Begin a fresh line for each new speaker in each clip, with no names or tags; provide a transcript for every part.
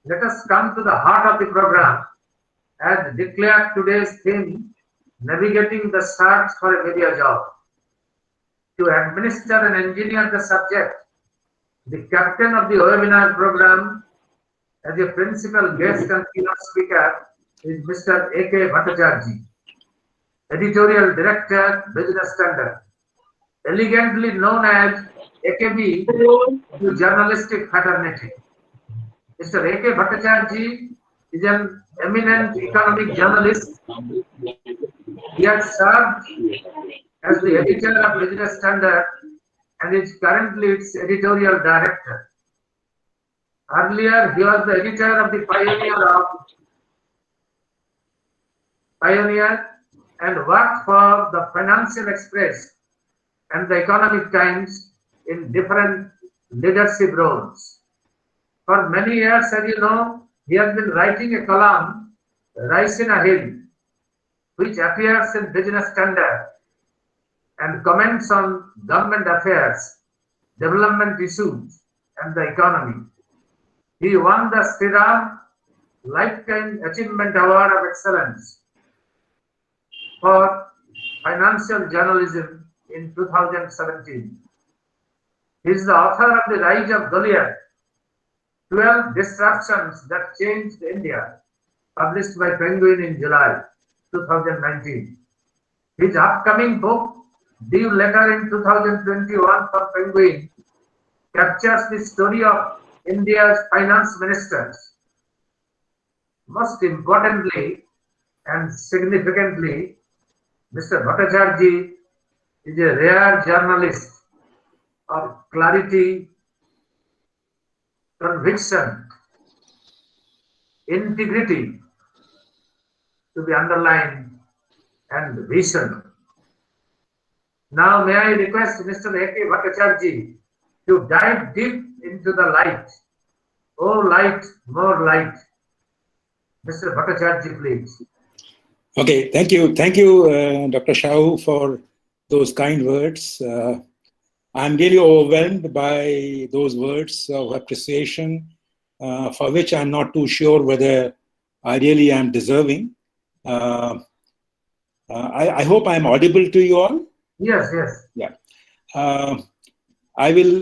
Let us come to the heart of the program. As declared today's theme, navigating the search for a media job. To administer and engineer the subject, the captain of the webinar program as a principal guest and keynote speaker is Mr. A K Bhattacharya, Editorial Director, Business Standard, elegantly known as AKB to journalistic fraternity. Mr. A K Bhattacharya is an eminent economic journalist. He has served as the editor of Business Standard and is currently its editorial director. Earlier, he was the editor of the Pioneer and worked for the Financial Express and the Economic Times in different leadership roles. For many years, as you know, he has been writing a column, Raisina Hill, which appears in Business Standard and comments on government affairs, development issues, and the economy. He won the Shriram Lifetime Achievement Award of Excellence for financial journalism in 2017. He is the author of The Rise of Goliath, 12 Disruptions That Changed India, published by Penguin in July 2019. His upcoming book, due later in 2021 from Penguin, captures the story of India's finance ministers. Most importantly and significantly, Mr. Bhattacharya is a rare journalist of clarity, conviction, integrity to be underlined, and vision. Now, may I request Mr. A K Bhattacharya to dive deep into the light. Oh, light, more light. Mr. Bhattacharya, please.
Okay, thank you, Dr. Shahu, for those kind words. I'm really overwhelmed by those words of appreciation, for which I'm not too sure whether I really am deserving. I hope I'm audible to you all.
Yes, yes.
Yeah. I will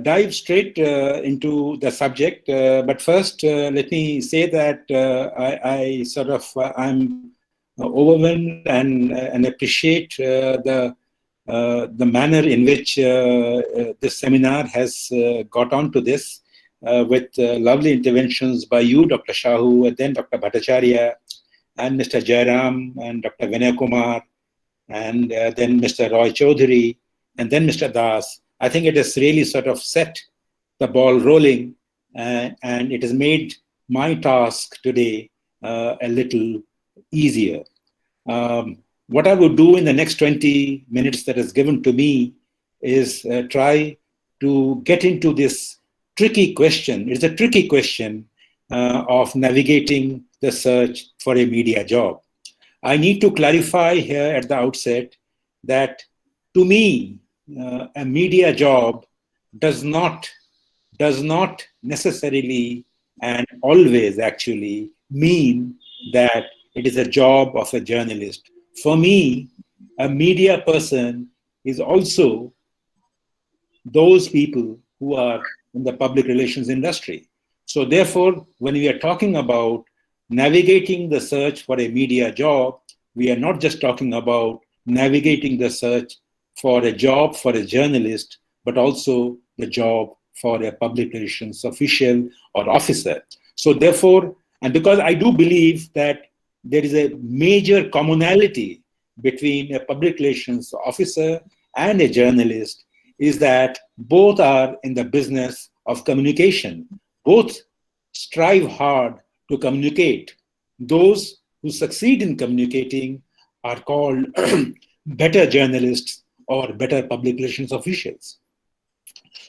dive straight into the subject, but first let me say that I'm overwhelmed and appreciate the manner in which this seminar has got on to this with lovely interventions by you, Dr. Shahu, and then Dr. Bhattacharya, and Mr. Jairam, and Dr. Vinay Kumar, and then Mr. Roy Chaudhary, and then Mr. Das. I think it has really sort of set the ball rolling, and it has made my task today a little easier. What I would do in the next 20 minutes that is given to me is try to get into this tricky question. It's a tricky question of navigating the search for a media job. I need to clarify here at the outset that to me, a media job does not necessarily and always actually mean that it is a job of a journalist. For me, a media person is also those people who are in the public relations industry. So therefore, when we are talking about navigating the search for a media job, we are not just talking about navigating the search for a job for a journalist, but also the job for a public relations official or officer. So therefore, and because I do believe that there is a major commonality between a public relations officer and a journalist, is that both are in the business of communication. Both strive hard to communicate. Those who succeed in communicating are called better journalists or better public relations officials.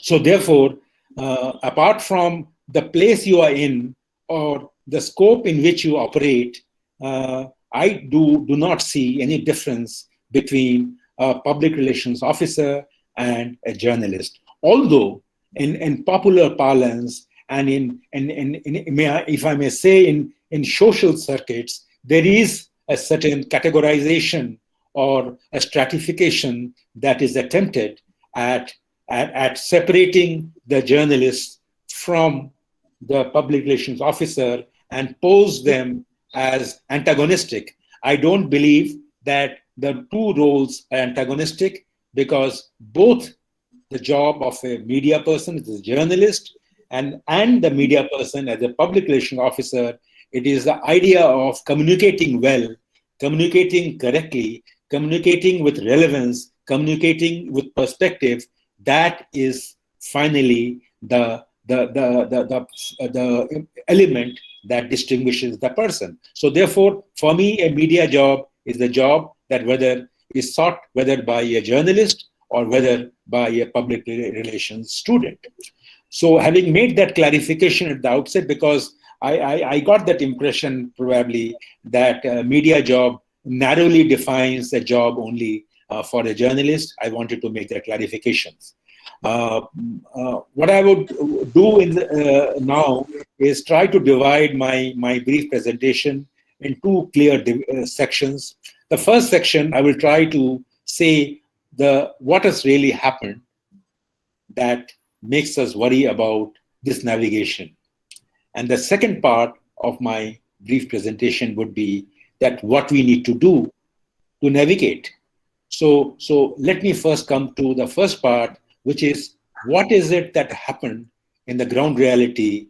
So therefore, apart from the place you are in or the scope in which you operate, I do not see any difference between a public relations officer and a journalist. Although in popular parlance and if I may say, in social circuits, there is a certain categorization or a stratification that is attempted at separating the journalists from the public relations officer and pose them as antagonistic. I don't believe that the two roles are antagonistic, because both the job of a media person as a journalist and the media person as a public relations officer, it is the idea of communicating well, communicating correctly, communicating with relevance, communicating with perspective. That is finally the element that distinguishes the person. So therefore, for me, a media job is the job that whether is sought whether by a journalist or whether by a public relations student. So having made that clarification at the outset, because I got that impression probably that a media job narrowly defines a job only for a journalist, I wanted to make that clarifications. What I would do now is try to divide my brief presentation in two clear sections. The first section, I will try to say what has really happened that makes us worry about this navigation. And the second part of my brief presentation would be that what we need to do to navigate. So let me first come to the first part, which is what is it that happened in the ground reality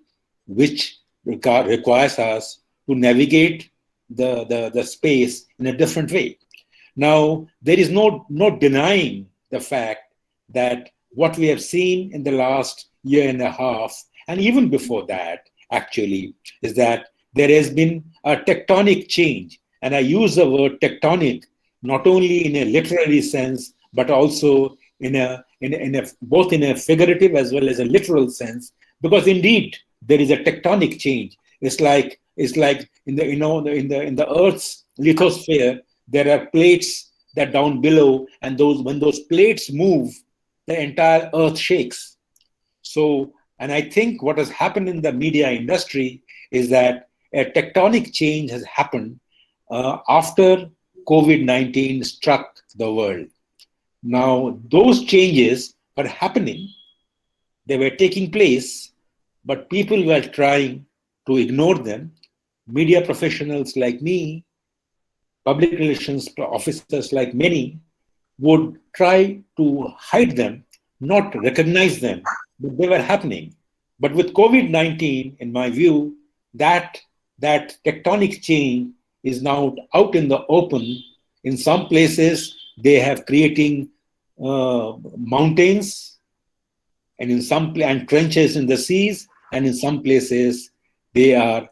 which requires us to navigate the space in a different way. Now, there is no denying the fact that what we have seen in the last year and a half, and even before that, actually, is that there has been a tectonic change. And I use the word tectonic not only in a literary sense, but also both in a figurative as well as a literal sense, because indeed there is a tectonic change. It's like in the Earth's lithosphere, there are plates that down below, and when those plates move, the entire Earth shakes. So, and I think what has happened in the media industry is that a tectonic change has happened after COVID-19 struck the world. Now, those changes were happening, they were taking place, but people were trying to ignore them. Media professionals like me, public relations officers like many, would try to hide them, not recognize them, but they were happening. But with COVID-19, in my view, that tectonic change is now out in the open. In some places, they have creating mountains, and and trenches in the seas, and in some places they are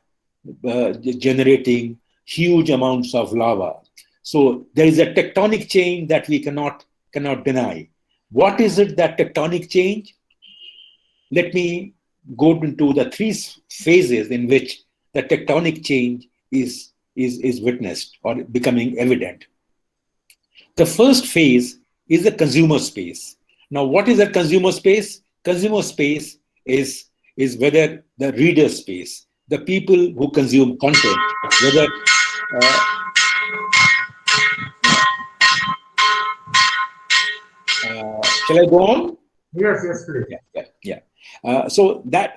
generating huge amounts of lava. So there is a tectonic change that we cannot deny. What is it, that tectonic change? Let me go into the three phases in which the tectonic change is witnessed or becoming evident. The first phase is the consumer space. Now, what is a consumer space? Consumer space is whether the reader space, the people who consume content, whether shall I go on?
Yes, please.
Yeah. So that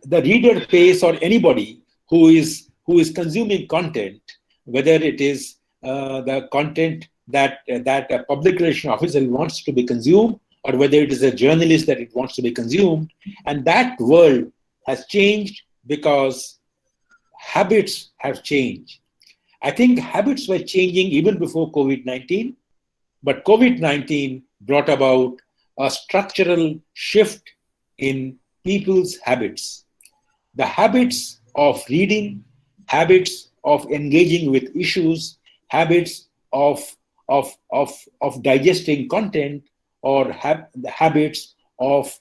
the reader space, or anybody who is consuming content, whether it is the content that a public relations officer wants to be consumed, or whether it is a journalist that it wants to be consumed, and that world has changed because habits have changed. I think habits were changing even before COVID-19, but COVID-19 brought about a structural shift in people's habits. The habits of reading, habits of engaging with issues, habits of digesting content, or the habits of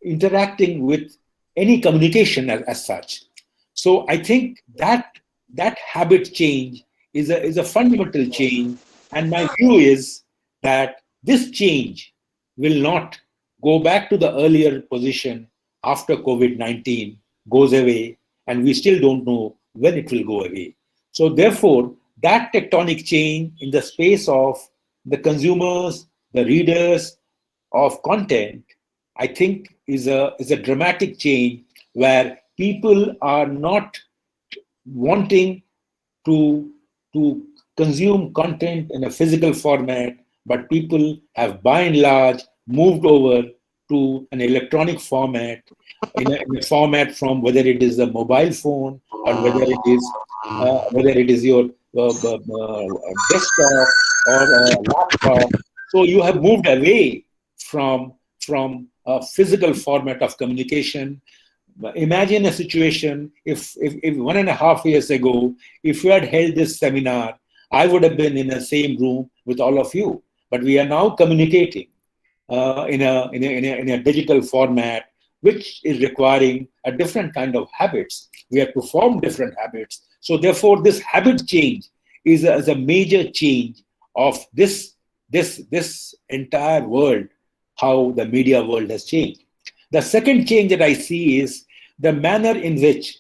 interacting with any communication as such. So I think that habit change is a fundamental change, and my view is that this change will not go back to the earlier position after COVID-19. goes away, and we still don't know when it will go away. So therefore, that tectonic change in the space of the consumers, the readers of content, I think is a dramatic change where people are not wanting to to consume content in a physical format, but people have by and large moved over to an electronic format, in a format from whether it is a mobile phone or whether it is your desktop or a laptop. So you have moved away from a physical format of communication. Imagine a situation if 1.5 years ago, if you had held this seminar, I would have been in the same room with all of you. But we are now communicating in a digital format, which is requiring a different kind of habits. We have to form different habits. So therefore, this habit change is a major change of this entire world, how the media world has changed. The second change that I see is the manner in which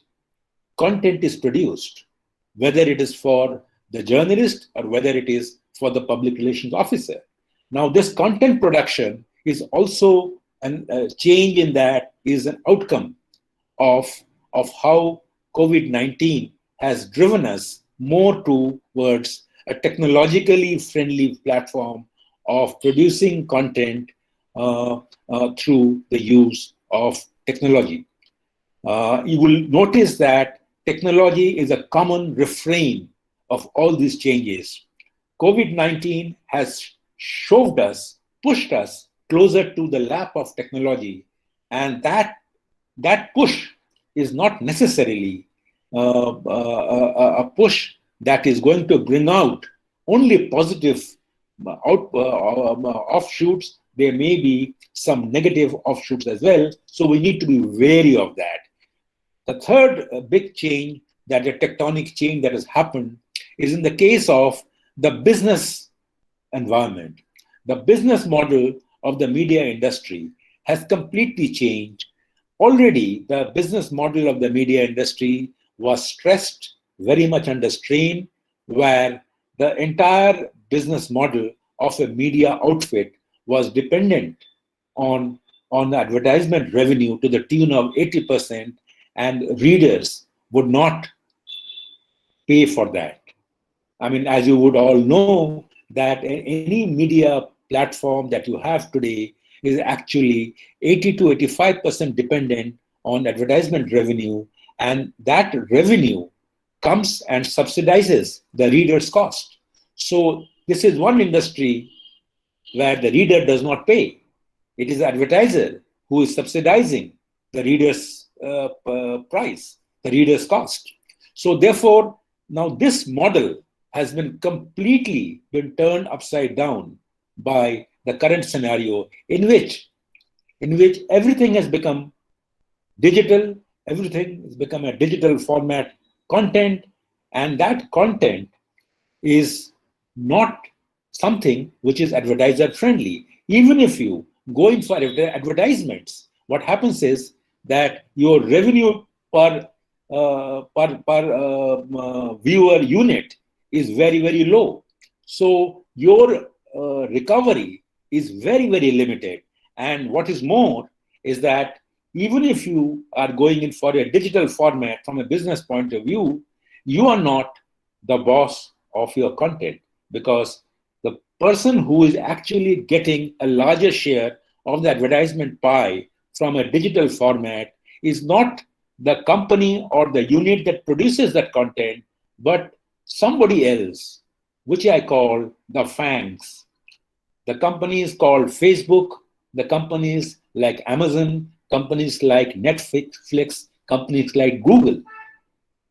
content is produced, whether it is for the journalist or whether it is for the public relations officer. Now, this content production is also a change in that is an outcome of how COVID-19 has driven us more towards a technologically friendly platform of producing content through the use of technology. You will notice that technology is a common refrain of all these changes. COVID-19 has shoved us, pushed us closer to the lap of technology, and that push is not necessarily a push that is going to bring out only positive offshoots. There may be some negative offshoots as well, so we need to be wary of that. The third big change, that the tectonic change that has happened, is in the case of the business environment. The business model of the media industry has completely changed. Already, the business model of the media industry was stressed, very much under strain, where the entire business model of a media outfit was dependent on the advertisement revenue to the tune of 80%, and readers would not pay for that. I mean, as you would all know, that any media platform that you have today is actually 80 to 85% dependent on advertisement revenue, and that revenue comes and subsidizes the reader's cost. So this is one industry where the reader does not pay. It is the advertiser who is subsidizing the reader's price, the reader's cost. So therefore, now this model has been completely turned upside down by the current scenario in which everything has become digital, everything has become a digital format content, and that content is not something which is advertiser friendly. Even if you go in for advertisements, what happens is that your revenue per viewer unit is very, very low. So your recovery is very, very limited. And what is more is that even if you are going in for a digital format from a business point of view, you are not the boss of your content, because the person who is actually getting a larger share of the advertisement pie from a digital format is not the company or the unit that produces that content, but somebody else, which I call the FANGs. The companies called Facebook, the companies like Amazon, companies like Netflix, companies like Google.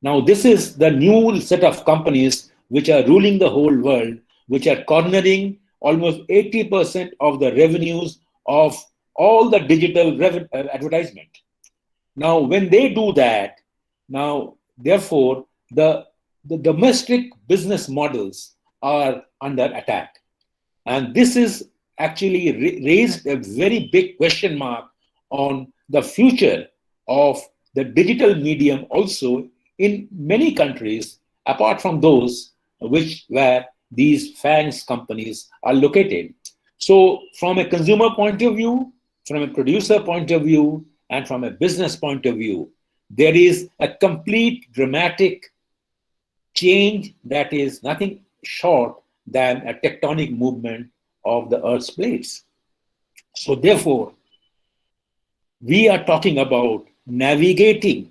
Now, this is the new set of companies which are ruling the whole world, which are cornering almost 80% of the revenues of all the digital advertisement. Now, when they do that, now, therefore, the domestic business models are under attack. And this is actually raised a very big question mark on the future of the digital medium also in many countries, apart from those where these FANGs companies are located. So from a consumer point of view, from a producer point of view, and from a business point of view, there is a complete dramatic change that is nothing short than a tectonic movement of the Earth's plates. So therefore, we are talking about navigating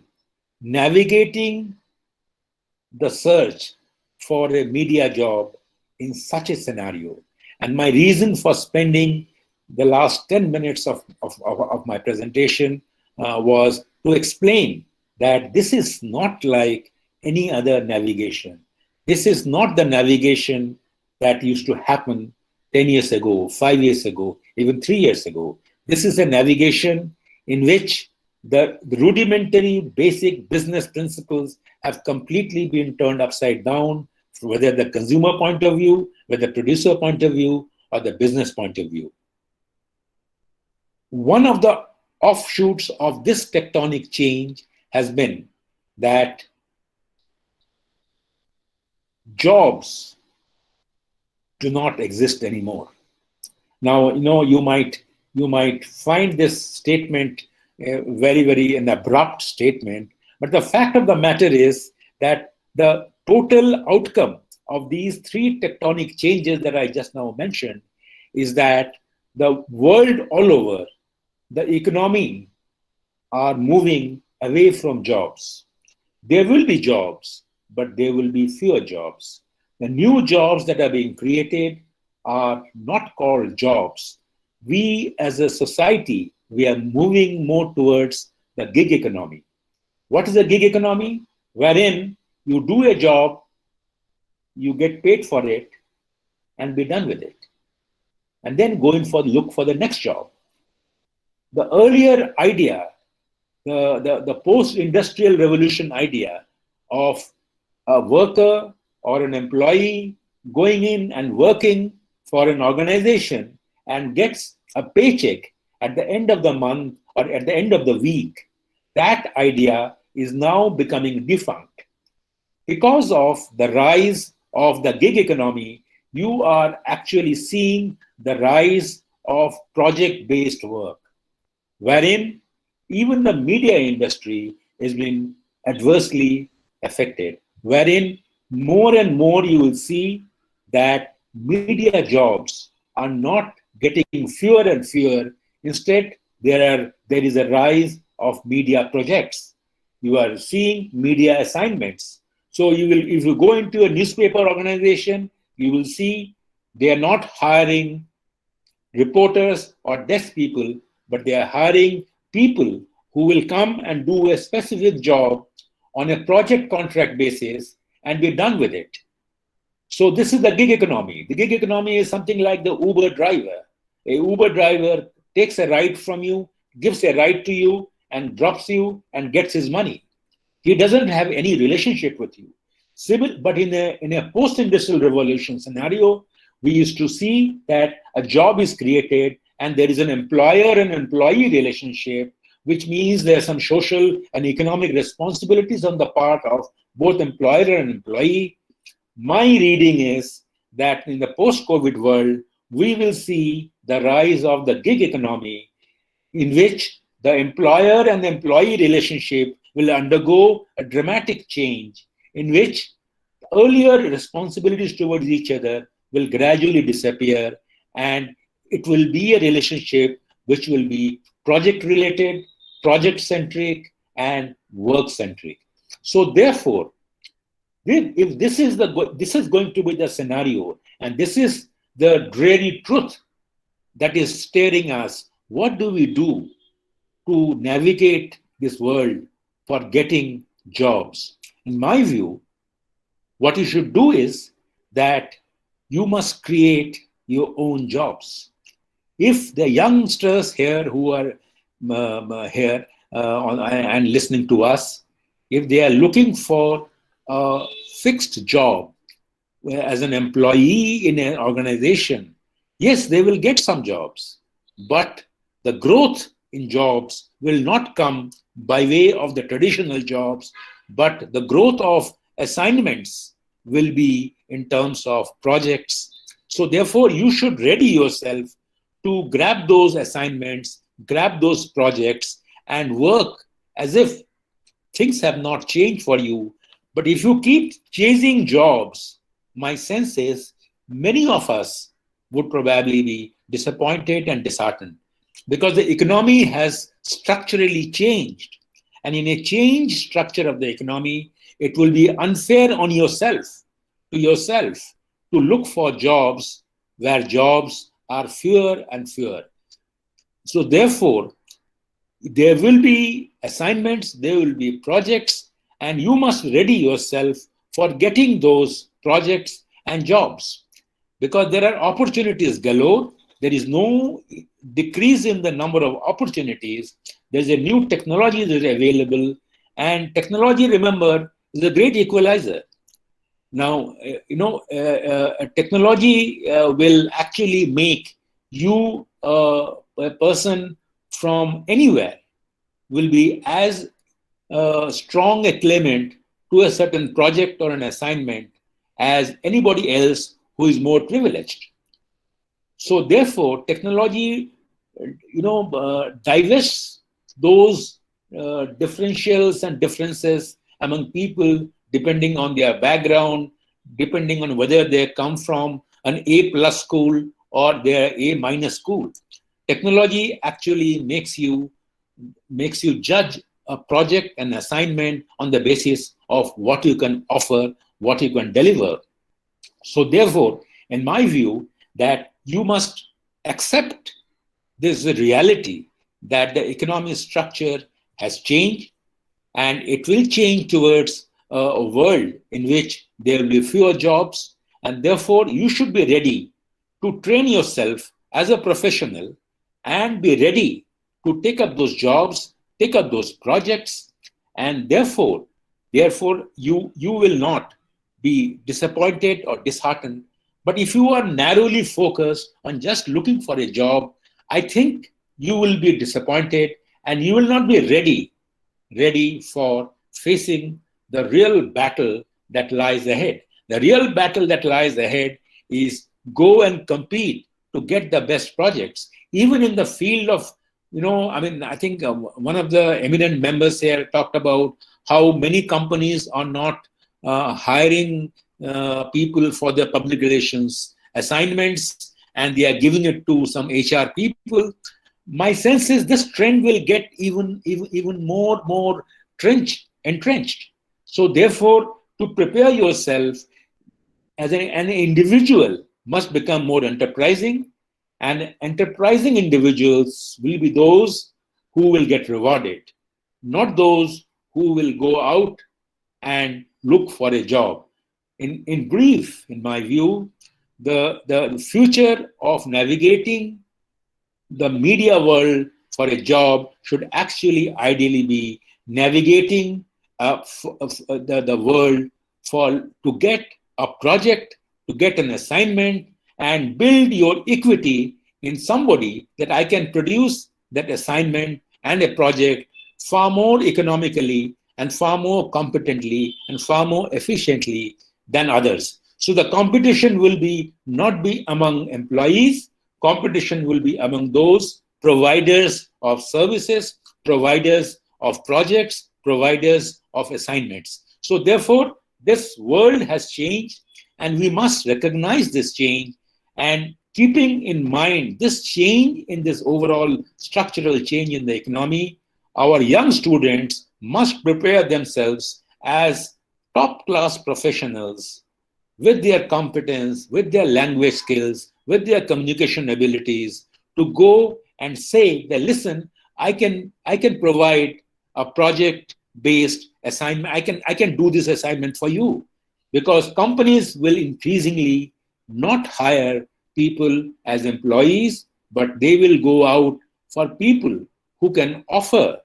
the search for a media job in such a scenario. And my reason for spending the last 10 minutes of my presentation was to explain that this is not like any other navigation. This is not the navigation that used to happen 10 years ago, 5 years ago, even 3 years ago. This is a navigation in which the rudimentary basic business principles have completely been turned upside down, whether the consumer point of view, whether the producer point of view, or the business point of view. One of the offshoots of this tectonic change has been that jobs do not exist anymore. Now, you might find this statement very, very an abrupt statement, but the fact of the matter is that the total outcome of these three tectonic changes that I just now mentioned is that the world all over, the economy are moving away from jobs. There will be jobs, but there will be fewer jobs. The new jobs that are being created are not called jobs. We as a society, we are moving more towards the gig economy. What is a gig economy? Wherein you do a job, you get paid for it, and be done with it. And then look for the next job. The earlier idea, the post-industrial revolution idea of a worker or an employee going in and working for an organization and gets a paycheck at the end of the month or at the end of the week, that idea is now becoming defunct. Because of the rise of the gig economy, you are actually seeing the rise of project-based work, wherein even the media industry is being adversely affected, wherein more and more you will see that media jobs are not getting fewer and fewer. Instead, there is a rise of media projects. You are seeing media assignments. So if you go into a newspaper organization, you will see they are not hiring reporters or desk people, but they are hiring people who will come and do a specific job on a project contract basis and be done with it. So this is the gig economy. The gig economy is something like the Uber driver. A Uber driver takes a ride from you, gives a ride to you, and drops you and gets his money. He doesn't have any relationship with you. But in a post-industrial revolution scenario, we used to see that a job is created and there is an employer and employee relationship, which means there are some social and economic responsibilities on the part of both employer and employee. My reading is that in the post-COVID world, we will see the rise of the gig economy, in which the employer and the employee relationship will undergo a dramatic change, in which earlier responsibilities towards each other will gradually disappear, and it will be a relationship which will be project-related, project-centric, and work-centric. So therefore, if this is going to be the scenario, and this is the dreary truth that is staring us, what do we do to navigate this world for getting jobs? In my view, what you should do is that you must create your own jobs. If the youngsters here who are here and listening to us, if they are looking for a fixed job as an employee in an organization, yes, they will get some jobs, but the growth in jobs will not come by way of the traditional jobs, but the growth of assignments will be in terms of projects. So therefore, you should ready yourself to grab those assignments, grab those projects, and work as if things have not changed for you. But if you keep chasing jobs, my sense is many of us would probably be disappointed and disheartened because the economy has structurally changed. And in a changed structure of the economy, it will be unfair on yourself, to look for jobs where jobs are fewer and fewer. So therefore, there will be assignments, there will be projects, and you must ready yourself for getting those projects and jobs because there are opportunities galore. There is no decrease in the number of opportunities. There's a new technology that is available, and technology, remember, is a great equalizer. Now, technology will actually make you a person from anywhere will be as strong a claimant to a certain project or an assignment as anybody else who is more privileged. So therefore, technology, divests those differentials and differences among people depending on their background, depending on whether they come from an A+ school or their A- school. Technology actually makes you judge a project and assignment on the basis of what you can offer, what you can deliver. So therefore, in my view, that you must accept this reality that the economic structure has changed and it will change towards a world in which there will be fewer jobs, and therefore you should be ready to train yourself as a professional and be ready to take up those jobs, take up those projects, and therefore you will not be disappointed or disheartened. But if you are narrowly focused on just looking for a job, I think you will be disappointed and you will not be ready for facing the real battle that lies ahead. The real battle that lies ahead is go and compete to get the best projects, even in the field of, I think one of the eminent members here talked about how many companies are not hiring people for their public relations assignments and they are giving it to some HR people. My sense is this trend will get even more entrenched. So therefore, to prepare yourself as an individual must become more enterprising, and enterprising individuals will be those who will get rewarded, not those who will go out and look for a job. In brief, in my view, the future of navigating the media world for a job should actually ideally be navigating the world to get a project, to get an assignment, and build your equity in somebody that I can produce that assignment and a project far more economically and far more competently and far more efficiently than others. So the competition will not be among employees, competition will be among those providers of services, providers of projects, providers of assignments. So therefore, this world has changed and we must recognize this change, and keeping in mind this change in this overall structural change in the economy, our young students must prepare themselves as top-class professionals with their competence, with their language skills, with their communication abilities to go and say that, listen, I can provide a project-based assignment. I can do this assignment for you, because companies will increasingly not hire people as employees, but they will go out for people who can offer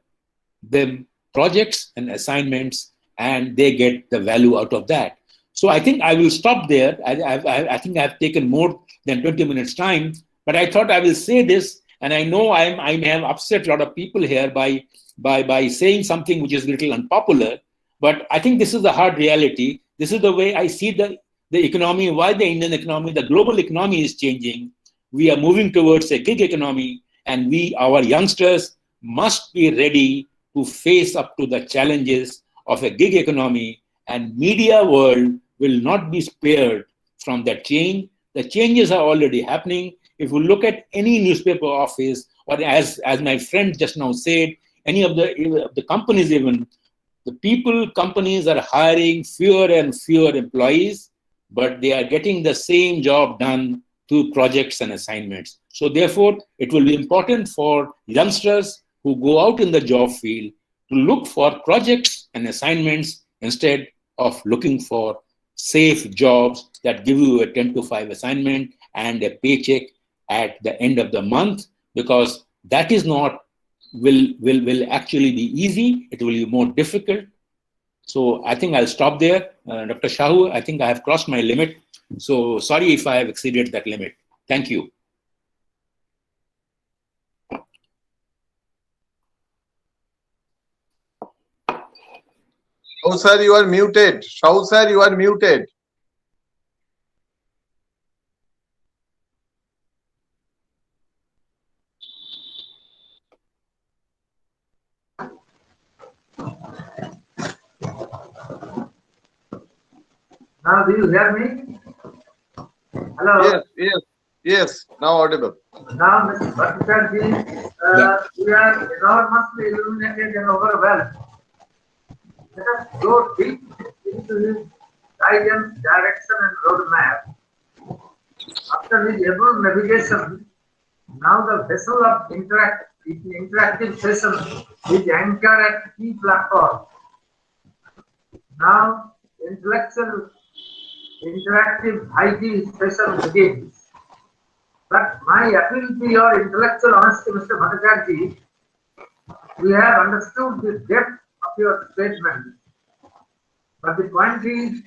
them projects and assignments, and they get the value out of that. So I think I will stop there. I think I've taken more than 20 minutes time, but I thought I will say this And I know I may have upset a lot of people here by saying something which is a little unpopular, but I think this is the hard reality. This is the way I see the economy, why the Indian economy, the global economy is changing. We are moving towards a gig economy, and our youngsters must be ready to face up to the challenges of a gig economy, and media world will not be spared from that change. The changes are already happening. If you look at any newspaper office, or as my friend just now said, any of the companies even, the companies are hiring fewer and fewer employees, but they are getting the same job done through projects and assignments. So therefore, it will be important for youngsters who go out in the job field to look for projects and assignments instead of looking for safe jobs that give you a 10 to 5 assignment and a paycheck at the end of the month, because that is not will actually be easy. It will be more difficult. So I think I'll stop there. Dr. Shahu, I think I have crossed my limit. So sorry if I have exceeded that limit. Thank you.
Shahu sir, you are muted. Shahu sir, you are muted.
Now, do you hear me? Hello?
Yes. Now audible.
Now, Mr. Bhattacharya, we are enormously illuminated and overwhelmed. Let us go deep into his guidance, direction, and roadmap. After his able navigation, now the vessel of interactive session is anchored at key platform. Now, intellectual interactive IT session begins. But my appeal to your intellectual honesty, Mr. Bhattacharya, we have understood the depth of your statement. But the point is,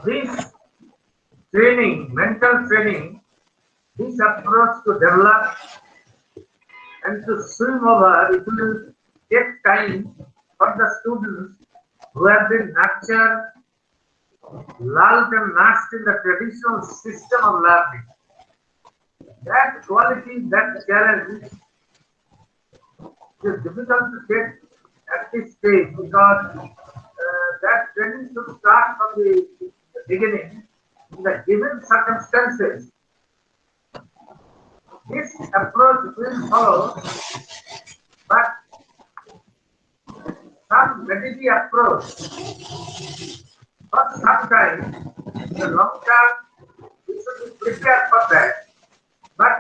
this training, mental training, this approach to develop and to swim over, it will take time for the students who have been nurtured, lulled and nursed in the traditional system of learning. That quality, that challenge is difficult to get at this stage, because that training should start from the beginning in the given circumstances. This approach will follow, but some strategy approach for some time, in the long term, we should be prepared for that. But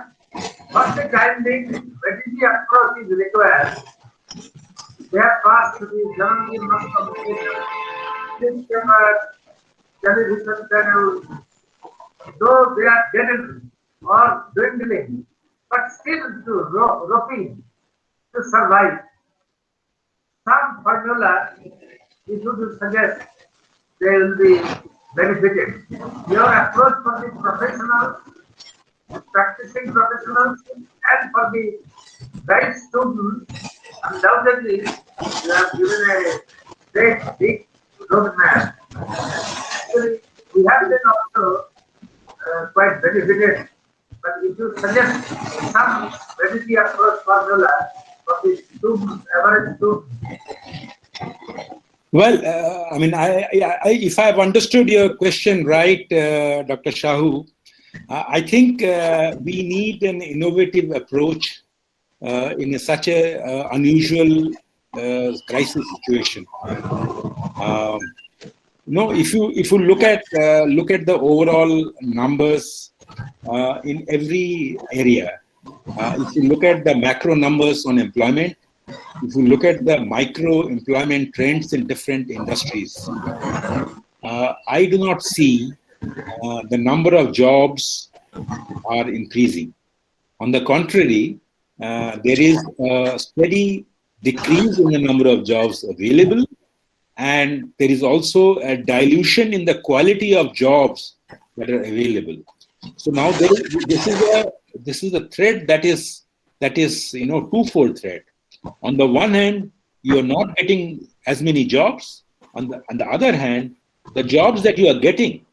for the time being, strategy approach is required. There has to be journalism, communication, newspaper, television channels, though they are dead or dwindling, but still to roping to survive. Some formula, if you suggest, they will be benefited. Your approach for the professionals, practicing professionals, and for the right students, undoubtedly, you have given a great big roadmap. Actually, we have been also quite benefited. But if you suggest some strategy approach formula for the students, average students.
Well, I mean, if I have understood your question right, Dr. Shahu, I think we need an innovative approach in such a unusual crisis situation. If you look at the overall numbers in every area, if you look at the macro numbers on employment, if you look at the micro employment trends in different industries, I do not see the number of jobs are increasing. On the contrary, there is a steady decrease in the number of jobs available, and there is also a dilution in the quality of jobs that are available. So now this is a a thread that is twofold thread. On the one hand, you are not getting as many jobs. On the other hand, the jobs that you are getting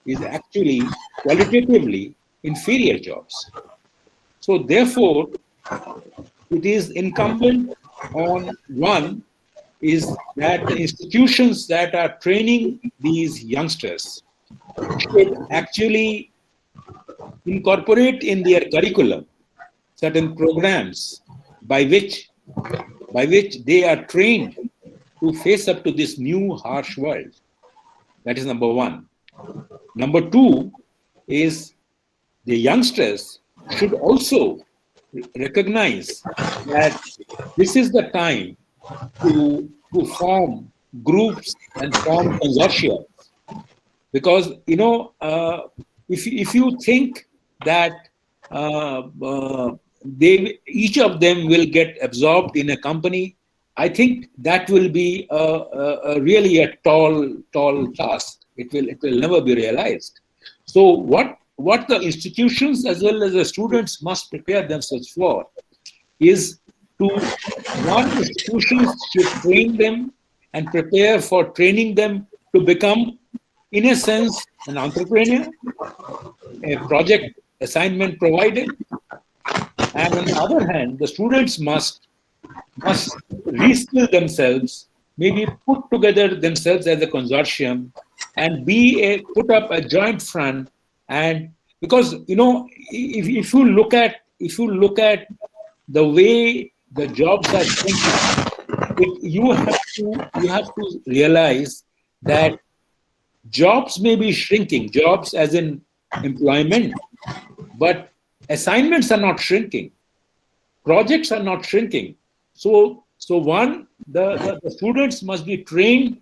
is actually qualitatively inferior jobs. So therefore, it is incumbent on one is that the institutions that are training these youngsters should actually incorporate in their curriculum certain programs by which they are trained to face up to this new harsh world. That is number one. Number two is the youngsters should also recognize that this is the time to form groups and form consortia. Because, if you think that each of them will get absorbed in a company, I think that will be really a tall task. It will never be realized. So what the institutions as well as the students must prepare themselves for is to, one, institutions should train them and prepare for training them to become, in a sense, an entrepreneur, a project assignment provider. And on the other hand, the students must reskill themselves, maybe put together themselves as a consortium and put up a joint front. And because, if you look at the way the jobs are changing, you have to realize that jobs may be shrinking, jobs as in employment, but assignments are not shrinking, projects are not shrinking. So one, the students must be trained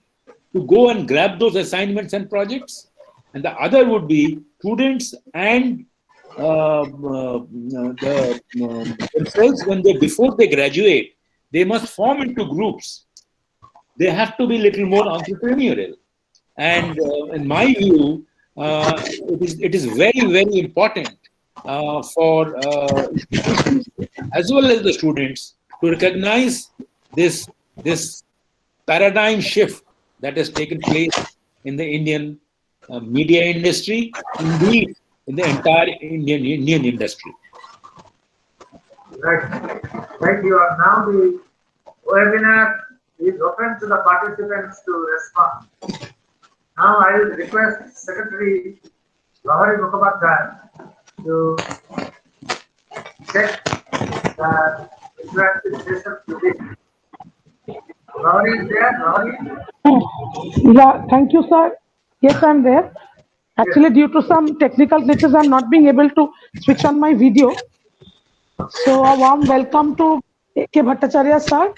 to go and grab those assignments and projects, and the other would be students and themselves, before they graduate, they must form into groups. They have to be a little more entrepreneurial. And in my view, it is very, very important for institutions as well as the students to recognize this paradigm shift that has taken place in the Indian media industry, indeed in the entire Indian industry.
Right. Thank you. Now the webinar is open to the participants to respond. Now I will request Secretary Lahori Mukhopadhyay to check the interactive session today. Lahori is there? Lahori?
Yeah, thank you, sir. Yes, I'm there. Actually, due to some technical glitches, I'm not being able to switch on my video. So, a warm welcome to A K Bhattacharya, sir.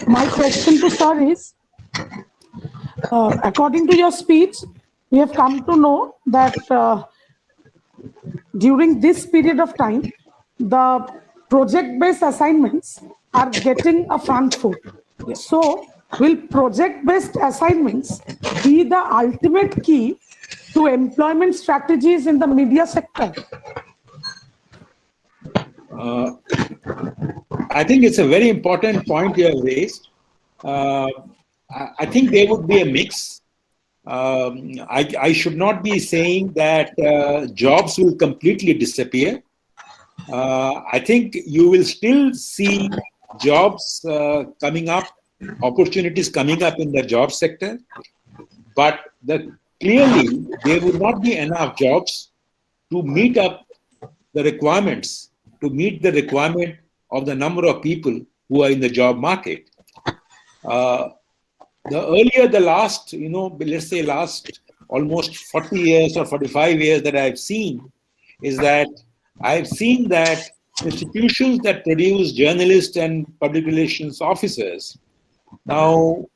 My question to sir is, according to your speech, we have come to know that during this period of time, the project-based assignments are getting a front foot. So, will project-based assignments be the ultimate key to employment strategies in the media sector?
I think it's a very important point you have raised. I think there would be a mix. I should not be saying that jobs will completely disappear. I think you will still see jobs coming up, opportunities coming up in the job sector, but clearly there would not be enough jobs to meet up the requirements, to meet the requirement of the number of people who are in the job market. The last almost 40 years or 45 years that I've seen is that I've seen that institutions that produce journalists and public relations officers, now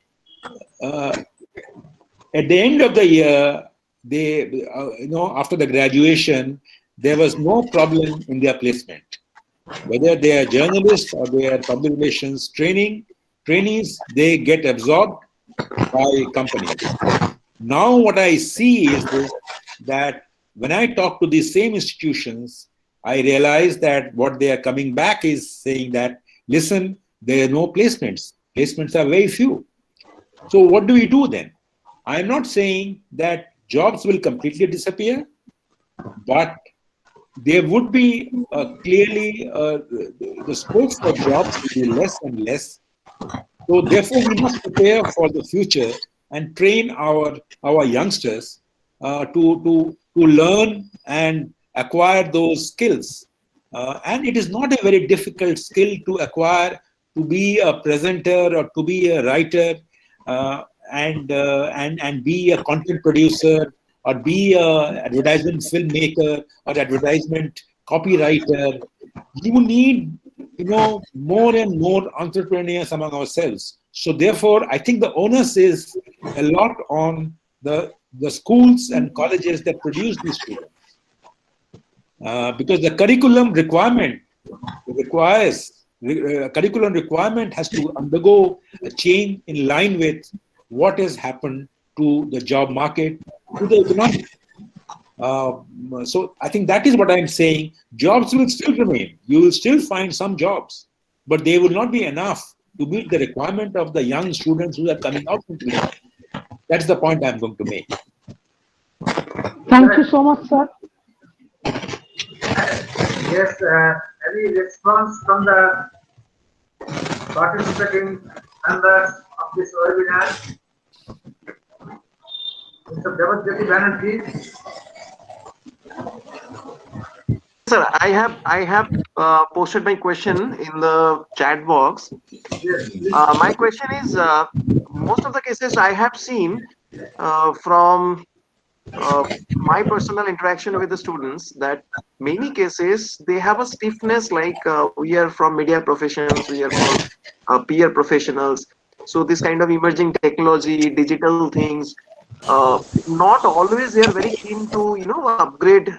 at the end of the year, they, after the graduation, there was no problem in their placement. Whether they are journalists or they are public relations trainees, they get absorbed by companies. Now what I see is that when I talk to these same institutions, I realize that what they are coming back is saying that, listen, there are no placements. Placements are very few. So what do we do then? I'm not saying that jobs will completely disappear, but there would be clearly the scope for jobs will be less and less. So therefore, we must prepare for the future and train our youngsters to learn and acquire those skills. And it is not a very difficult skill to acquire, to be a presenter or to be a writer and be a content producer or be a advertisement filmmaker or advertisement copywriter. You need, more and more entrepreneurs among ourselves. So therefore, I think the onus is a lot on the schools and colleges that produce these students. Because the curriculum requirement has to undergo a change in line with what has happened to the job market, to the economy. So I think that is what I'm saying. Jobs will still remain. You will still find some jobs, but they will not be enough to meet the requirement of the young students who are coming out into it. That's the point I'm going to make.
Thank you so much, sir.
Yes, any response from the participating members of this webinar? Mr. Devajyoti Banerjee.
Sir, I have posted my question in the chat box.
Yes, please.
My question is, most of the cases I have seen from my personal interaction with the students, that many cases they have a stiffness, like we are from media professions, we are from peer professionals. So this kind of emerging technology, digital things, not always they are very keen to upgrade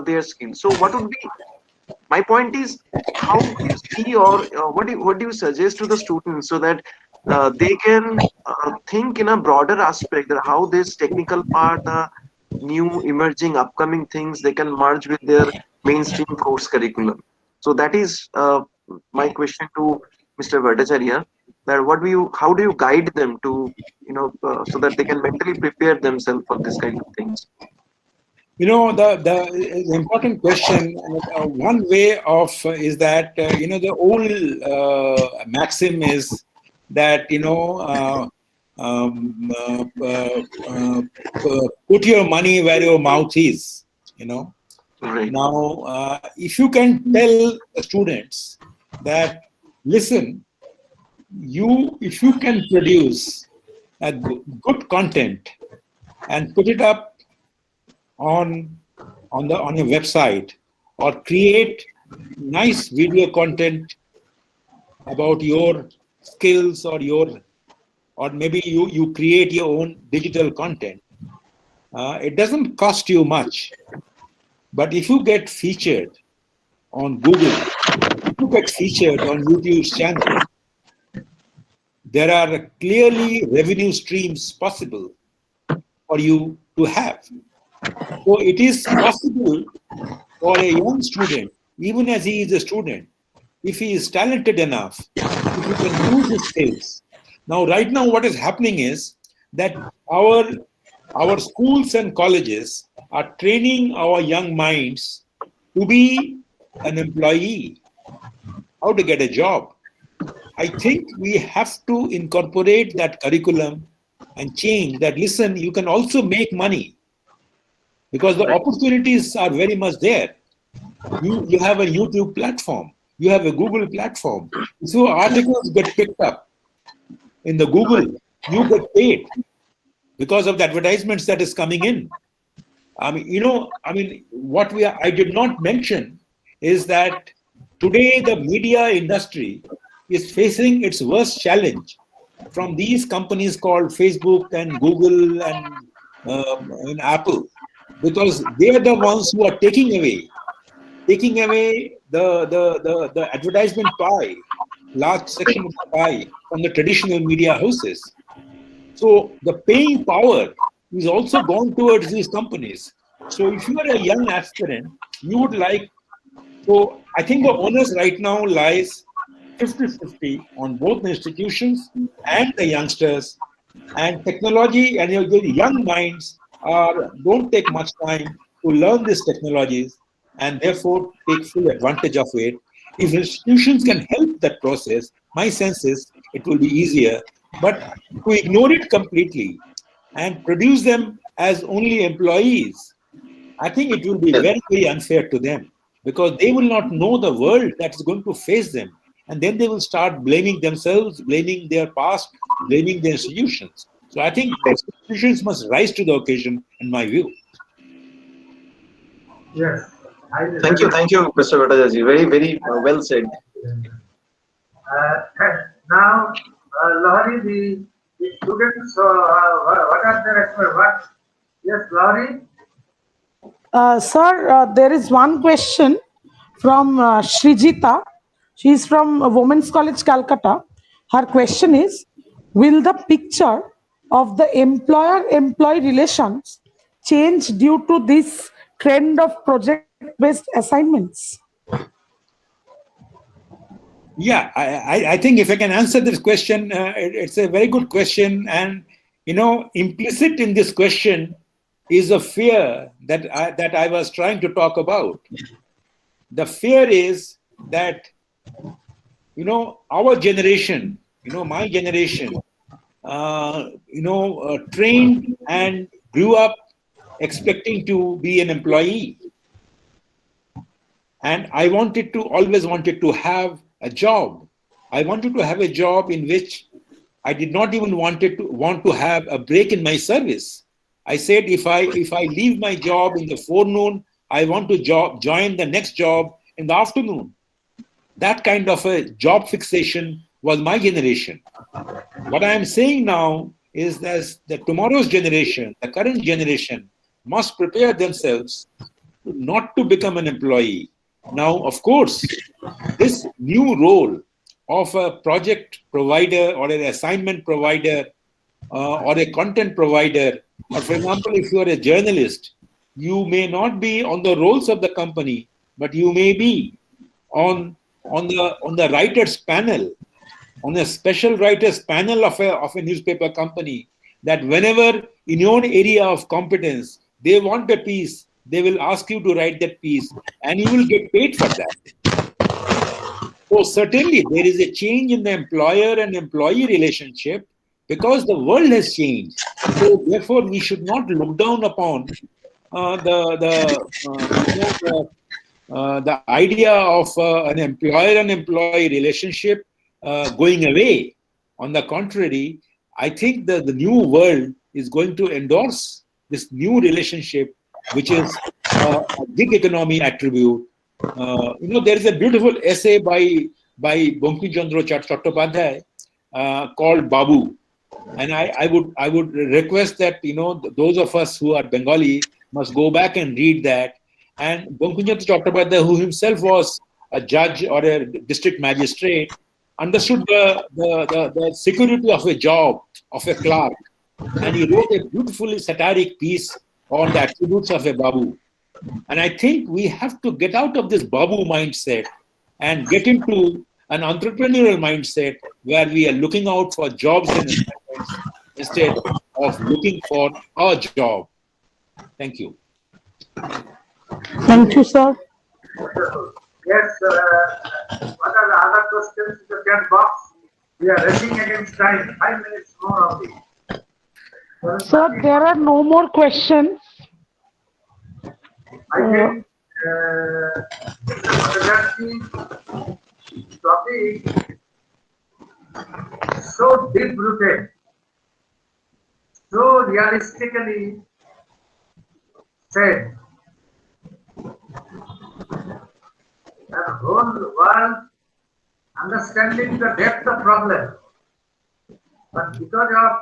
their skills. So what would be my point is, how do you see, or what do you suggest to the students so that they can think in a broader aspect, that how this technical part, new emerging upcoming things, they can merge with their mainstream course curriculum? So that is my question to Mr. Bhattacharya, that how do you guide them to so that they can mentally prepare themselves for this kind of things?
The important question, one way of is that, the old maxim is that, put your money where your mouth is,
Right.
Now, if you can tell the students that, listen, if you can produce a good content and put it up on your website, or create nice video content about your skills, or maybe you create your own digital content, it doesn't cost you much. But if you get featured on Google, if you get featured on YouTube's channel, there are clearly revenue streams possible for you to have. So it is possible for a young student, even as he is a student, if he is talented enough, if he can use his skills. Now, right now, what is happening is that our schools and colleges are training our young minds to be an employee, how to get a job. I think we have to incorporate that curriculum and change that. Listen, you can also make money, because the opportunities are very much there. You have a YouTube platform, you have a Google platform. So articles get picked up in the Google, you get paid because of the advertisements that is coming in. What I did not mention is that today the media industry is facing its worst challenge from these companies called Facebook and Google and Apple, because they are the ones who are taking away the advertisement pie, large section of the pie from the traditional media houses. So the paying power is also gone towards these companies. So if you are a young aspirant, you would like, so I think the onus right now lies 50-50 on both the institutions and the youngsters. And technology and your young minds don't take much time to learn these technologies and therefore take full advantage of it. If institutions can help that process, my sense is it will be easier. But to ignore it completely and produce them as only employees, I think it will be
Yes.
very, very unfair to them because they will not know the world that's going to face them. And then they will start blaming themselves, blaming their past, blaming the institutions. So I think institutions must rise to the occasion, in my view.
Yes. I will
Thank you, Mr. Bhattacharya. Very, very well said.
Now, Lahari, the students, what are their experts? What? Yes, Lahari?
Sir, there is one question from Srijita. She is from Women's College, Calcutta. Her question is, will the picture of the employer-employee relations change due to this trend of project-based assignments?
Yeah, I think if I can answer this question, it's a very good question. And, implicit in this question is a fear that I was trying to talk about. The fear is that, our generation, my generation, trained and grew up expecting to be an employee. And I always wanted to have a job. I wanted to have a job in which I did not even want to have a break in my service. I said, if I leave my job in the forenoon, I want to join the next job in the afternoon. That kind of a job fixation was my generation. What I am saying now is that tomorrow's generation, the current generation, must prepare themselves not to become an employee. Now, of course, this new role of a project provider or an assignment provider or a content provider, or for example, if you are a journalist, you may not be on the rolls of the company, but you may be on the writers panel, on a special writers panel of a newspaper company, that whenever in your area of competence they want a piece, they will ask you to write that piece and you will get paid for that. So certainly there is a change in the employer and employee relationship because the world has changed. So therefore we should not look down upon the idea of an employer and employee relationship going away. On the contrary, I think that the new world is going to endorse this new relationship, which is a gig economy attribute. There is a beautiful essay by Bankim Chandra Chattopadhyay called Babu, and I would request that those of us who are Bengali must go back and read that. And Bankim Chandra Chattopadhyay, who himself was a judge or a district magistrate, understood the security of a job of a clerk, and he wrote a beautifully satiric piece on the attributes of a Babu. And I think we have to get out of this Babu mindset and get into an entrepreneurial mindset where we are looking out for jobs and assignments instead of looking for a job. Thank you.
Thank you, sir.
Yes, what are the other questions in the chat box? We are racing against time. 5 minutes more only.
Sir, there are no more questions.
I think Mr. topic so deep-rooted, so realistically said, the whole world understanding the depth of problem, but because of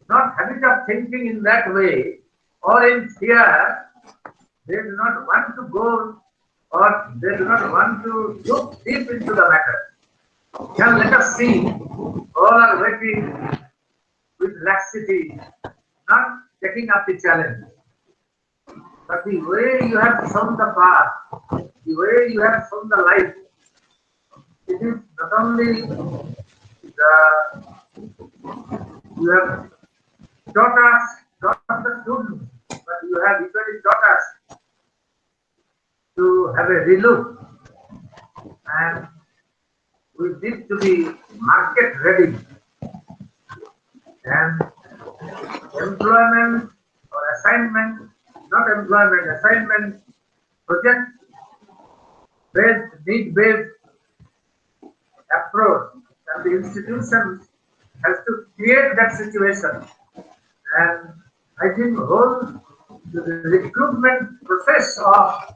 not habit of thinking in that way or in fear, they do not want to go or they do not want to look deep into the matter. Now let us see, all are waiting with laxity, not taking up the challenge. But the way you have shown the path, the way you have shown the life, it is not only you have taught the students, but you have equally taught us to have a relook, and we need to be market ready, and employment or assignment, not employment, assignment, project based, need based approach, and the institutions has to create that situation. And I think whole the recruitment process of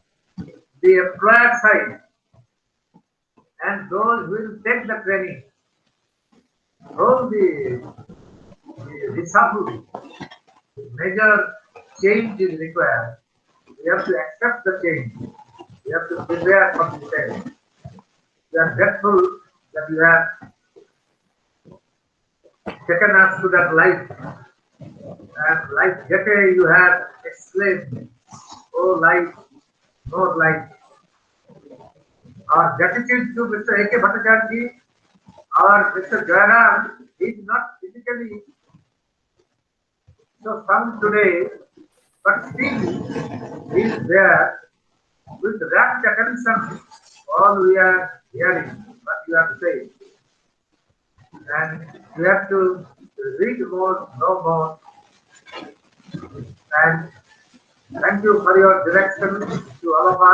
the employer side and those who will take the training, all the reshuffle, major change is required. We have to accept the change. We have to prepare for the change. We are grateful that you have taken us to that life. And like Jete, you have explained, oh life, more life. Our gratitude to Mr. A K Bhattacharya, our Mr. Jairam is not physically so strong today, but still he is there with rapt attention. All we are hearing, what you are saying. And we have to read more, know more. And thank you for your direction to all of us.